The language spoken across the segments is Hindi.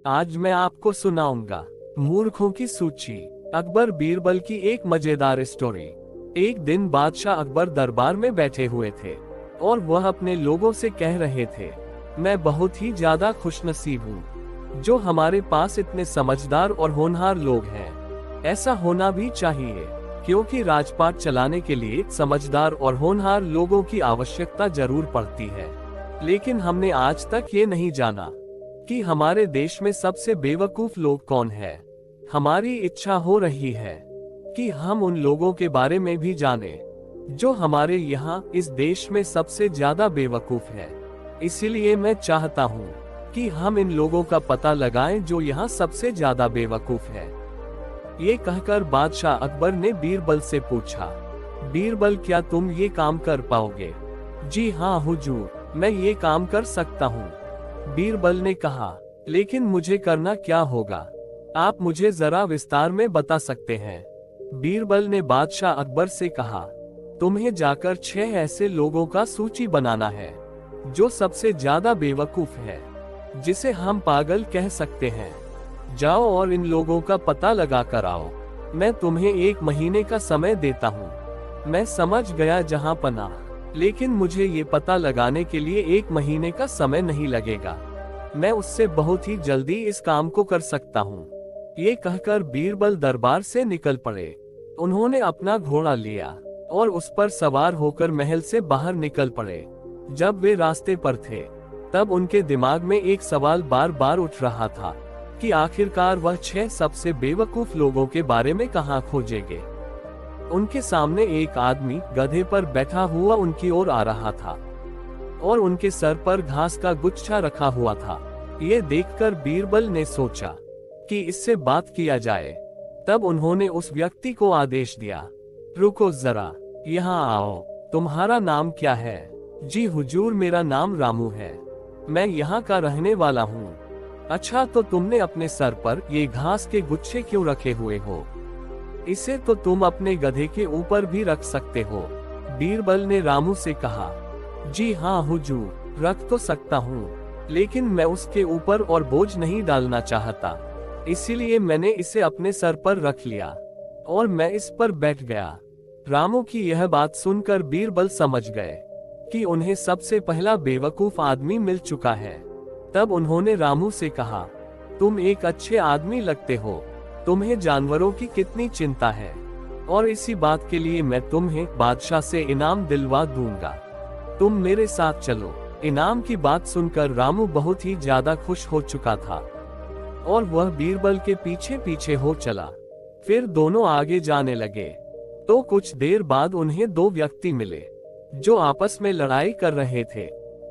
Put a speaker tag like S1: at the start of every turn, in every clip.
S1: आज मैं आपको सुनाऊंगा मूर्खों की सूची। अकबर बीरबल की एक मजेदार स्टोरी। एक दिन बादशाह अकबर दरबार में बैठे हुए थे और वह अपने लोगों से कह रहे थे, मैं बहुत ही ज्यादा खुशनसीब हूँ जो हमारे पास इतने समझदार और होनहार लोग हैं। ऐसा होना भी चाहिए क्योंकि राजपाट चलाने के लिए समझदार और होनहार लोगों की आवश्यकता जरूर पड़ती है। लेकिन हमने आज तक ये नहीं जाना कि हमारे देश में सबसे बेवकूफ लोग कौन है। हमारी इच्छा हो रही है कि हम उन लोगों के बारे में भी जाने जो हमारे यहाँ इस देश में सबसे ज्यादा बेवकूफ है। इसीलिए मैं चाहता हूँ कि हम इन लोगों का पता लगाएं जो यहाँ सबसे ज्यादा बेवकूफ है। ये कहकर बादशाह अकबर ने बीरबल से पूछा, बीरबल क्या तुम ये काम कर पाओगे? जी हाँ हुजूर, मैं ये काम कर सकता हूँ, बीरबल ने कहा। लेकिन मुझे करना क्या होगा? आप मुझे जरा विस्तार में बता सकते हैं? बीरबल ने बादशाह अकबर से कहा, तुम्हें जाकर 6 ऐसे लोगों का सूची बनाना है जो सबसे ज्यादा बेवकूफ है, जिसे हम पागल कह सकते हैं। जाओ और इन लोगों का पता लगा कर आओ। मैं तुम्हें 1 महीने का समय देता हूँ। मैं समझ गया जहाँ पनाह, लेकिन मुझे ये पता लगाने के लिए 1 महीने का समय नहीं लगेगा। मैं उससे बहुत ही जल्दी इस काम को कर सकता हूँ। ये कहकर बीरबल दरबार से निकल पड़े। उन्होंने अपना घोड़ा लिया और उस पर सवार होकर महल से बाहर निकल पड़े। जब वे रास्ते पर थे तब उनके दिमाग में एक सवाल बार बार उठ रहा था कि आखिरकार वह 6 सबसे बेवकूफ लोगों के बारे में कहाँ खोजेंगे। उनके सामने एक आदमी गधे पर बैठा हुआ उनकी ओर आ रहा था और उनके सर पर घास का गुच्छा रखा हुआ था। ये देखकर बीरबल ने सोचा कि इससे बात किया जाए। तब उन्होंने उस व्यक्ति को आदेश दिया, रुको जरा, यहाँ आओ। तुम्हारा नाम क्या है? जी हुजूर, मेरा नाम रामू है। मैं यहाँ का रहने वाला हूँ। अच्छा, तो तुमने अपने सर पर ये घास के गुच्छे क्यों रखे हुए हो? इसे तो तुम अपने गधे के ऊपर भी रख सकते हो, बीरबल ने रामू से कहा। जी हाँ हुजूर, रख तो सकता हूँ, लेकिन मैं उसके ऊपर और बोझ नहीं डालना चाहता, इसीलिए मैंने इसे अपने सर पर रख लिया और मैं इस पर बैठ गया। रामू की यह बात सुनकर बीरबल समझ गए कि उन्हें सबसे पहला बेवकूफ आदमी मिल चुका है। तब उन्होंने रामू से कहा, तुम एक अच्छे आदमी लगते हो, तुम्हें जानवरों की कितनी चिंता है और इसी बात के लिए मैं तुम्हें बादशाह से इनाम दिलवा दूंगा। तुम मेरे साथ चलो। इनाम की बात सुनकर रामू बहुत ही ज्यादा खुश हो चुका था और वह बीरबल के पीछे पीछे हो चला। फिर दोनों आगे जाने लगे तो कुछ देर बाद उन्हें 2 व्यक्ति मिले जो आपस में लड़ाई कर रहे थे।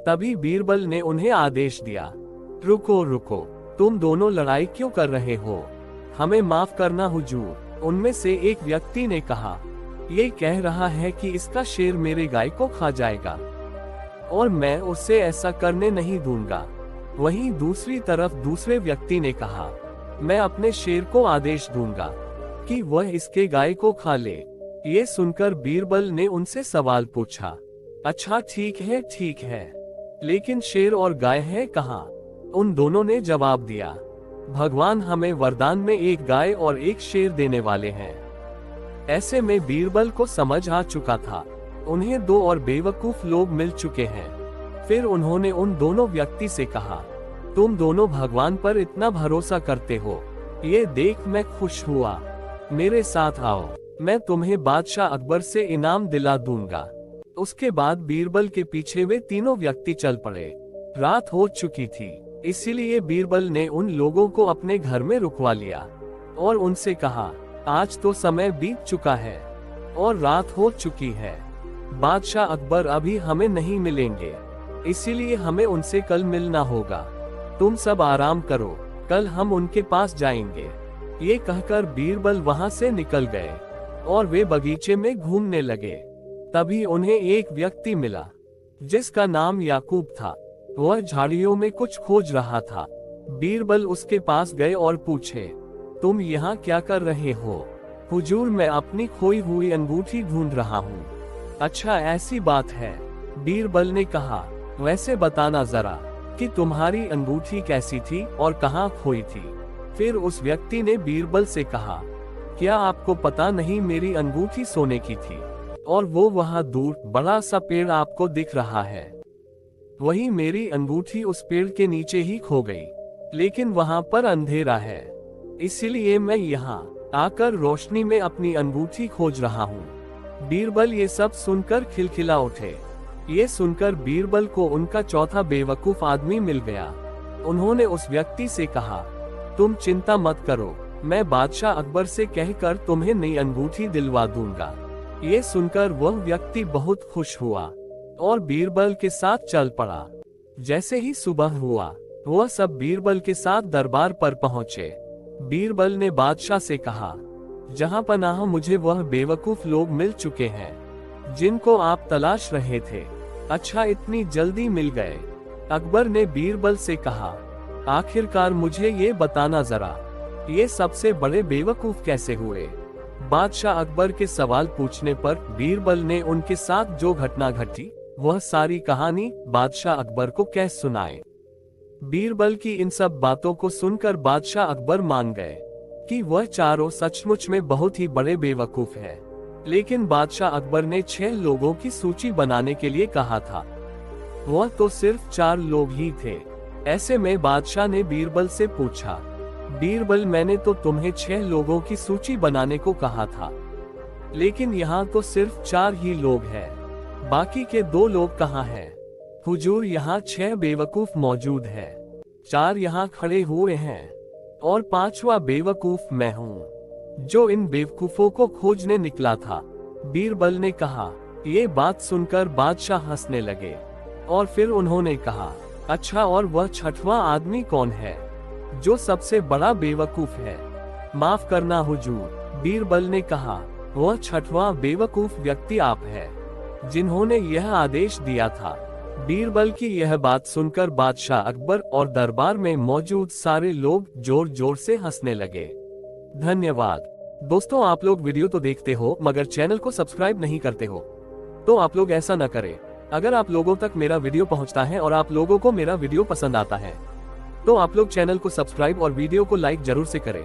S1: तभी बीरबल ने उन्हें आदेश दिया, रुको रुको, तुम दोनों लड़ाई क्यों कर रहे हो? हमें माफ करना हुजूर। उनमें से एक व्यक्ति ने कहा, ये कह रहा है कि इसका शेर मेरे गाय को खा जाएगा और मैं उसे ऐसा करने नहीं दूंगा। वहीं दूसरी तरफ दूसरे व्यक्ति ने कहा, मैं अपने शेर को आदेश दूंगा कि वह इसके गाय को खा ले। ये सुनकर बीरबल ने उनसे सवाल पूछा, अच्छा ठीक है, लेकिन शेर और गाय है कहाँ? उन दोनों ने जवाब दिया, भगवान हमें वरदान में एक गाय और एक शेर देने वाले हैं। ऐसे में बीरबल को समझ आ चुका था, उन्हें 2 और बेवकूफ लोग मिल चुके हैं। फिर उन्होंने उन दोनों व्यक्ति से कहा, तुम दोनों भगवान पर इतना भरोसा करते हो, ये देख मैं खुश हुआ। मेरे साथ आओ, मैं तुम्हें बादशाह अकबर से इनाम दिला दूंगा। उसके बाद बीरबल के पीछे वे तीनों व्यक्ति चल पड़े। रात हो चुकी थी, इसीलिए बीरबल ने उन लोगों को अपने घर में रुकवा लिया और उनसे कहा, आज तो समय बीत चुका है और रात हो चुकी है। बादशाह अकबर अभी हमें नहीं मिलेंगे, इसीलिए हमें उनसे कल मिलना होगा। तुम सब आराम करो, कल हम उनके पास जाएंगे। ये कहकर बीरबल वहां से निकल गए और वे बगीचे में घूमने लगे। तभी उन्हें एक व्यक्ति मिला जिसका नाम याकूब था। वह झाड़ियों में कुछ खोज रहा था। बीरबल उसके पास गए और पूछे, तुम यहाँ क्या कर रहे हो? हुजूर, मैं अपनी खोई हुई अंगूठी ढूंढ रहा हूँ। अच्छा ऐसी बात है, बीरबल ने कहा, वैसे बताना जरा कि तुम्हारी अंगूठी कैसी थी और कहाँ खोई थी। फिर उस व्यक्ति ने बीरबल से कहा, क्या आपको पता नहीं मेरी अंगूठी सोने की थी, और वो वहाँ दूर बड़ा सा पेड़ आपको दिख रहा है, वही मेरी अंगूठी उस पेड़ के नीचे ही खो गई, लेकिन वहाँ पर अंधेरा है, इसलिए मैं यहाँ आकर रोशनी में अपनी अंगूठी खोज रहा हूँ। बीरबल ये सब सुनकर खिलखिला उठे। ये सुनकर बीरबल को उनका चौथा बेवकूफ आदमी मिल गया। उन्होंने उस व्यक्ति से कहा, तुम चिंता मत करो, मैं बादशाह अकबर से कहकर तुम्हें नई अंगूठी दिलवा दूंगा। ये सुनकर वह व्यक्ति बहुत खुश हुआ और बीरबल के साथ चल पड़ा। जैसे ही सुबह हुआ, वह सब बीरबल के साथ दरबार पर पहुंचे। बीरबल ने बादशाह से कहा, जहां पनाह मुझे वह बेवकूफ लोग मिल चुके हैं जिनको आप तलाश रहे थे। अच्छा, इतनी जल्दी मिल गए। अकबर ने बीरबल से कहा, आखिरकार मुझे ये बताना जरा, ये सबसे बड़े बेवकूफ कैसे हुए। बादशाह अकबर के सवाल पूछने पर बीरबल ने उनके साथ जो घटना घटी वह सारी कहानी बादशाह अकबर को कह सुनाए। बीरबल की इन सब बातों को सुनकर बादशाह अकबर मान गए कि वह चारों सचमुच में बहुत ही बड़े बेवकूफ हैं। लेकिन बादशाह अकबर ने 6 लोगों की सूची बनाने के लिए कहा था, वह तो सिर्फ 4 लोग ही थे। ऐसे में बादशाह ने बीरबल से पूछा, बीरबल, मैंने तो तुम्हें 6 लोगों की सूची बनाने को कहा था, लेकिन यहाँ तो सिर्फ 4 ही लोग हैं, बाकी के 2 लोग कहाँ हैं? हुजूर, यहाँ 6 बेवकूफ मौजूद हैं, 4 यहाँ खड़े हुए हैं और 5वां बेवकूफ मैं हूँ, जो इन बेवकूफों को खोजने निकला था। बीरबल ने कहा। ये बात सुनकर बादशाह हंसने लगे और फिर उन्होंने कहा, अच्छा, और वह 6वां आदमी कौन है जो सबसे बड़ा बेवकूफ है? माफ करना हुजूर, बीरबल ने कहा, वह 6वां बेवकूफ व्यक्ति आप है, जिन्होंने यह आदेश दिया था। बीरबल की यह बात सुनकर बादशाह अकबर और दरबार में मौजूद सारे लोग जोर जोर से हंसने लगे। धन्यवाद। दोस्तों, आप लोग वीडियो तो देखते हो मगर चैनल को सब्सक्राइब नहीं करते हो, तो आप लोग ऐसा न करें। अगर आप लोगों तक मेरा वीडियो पहुंचता है और आप लोगों को मेरा वीडियो पसंद आता है, तो आप लोग चैनल को सब्सक्राइब और वीडियो को लाइक जरूर से करें।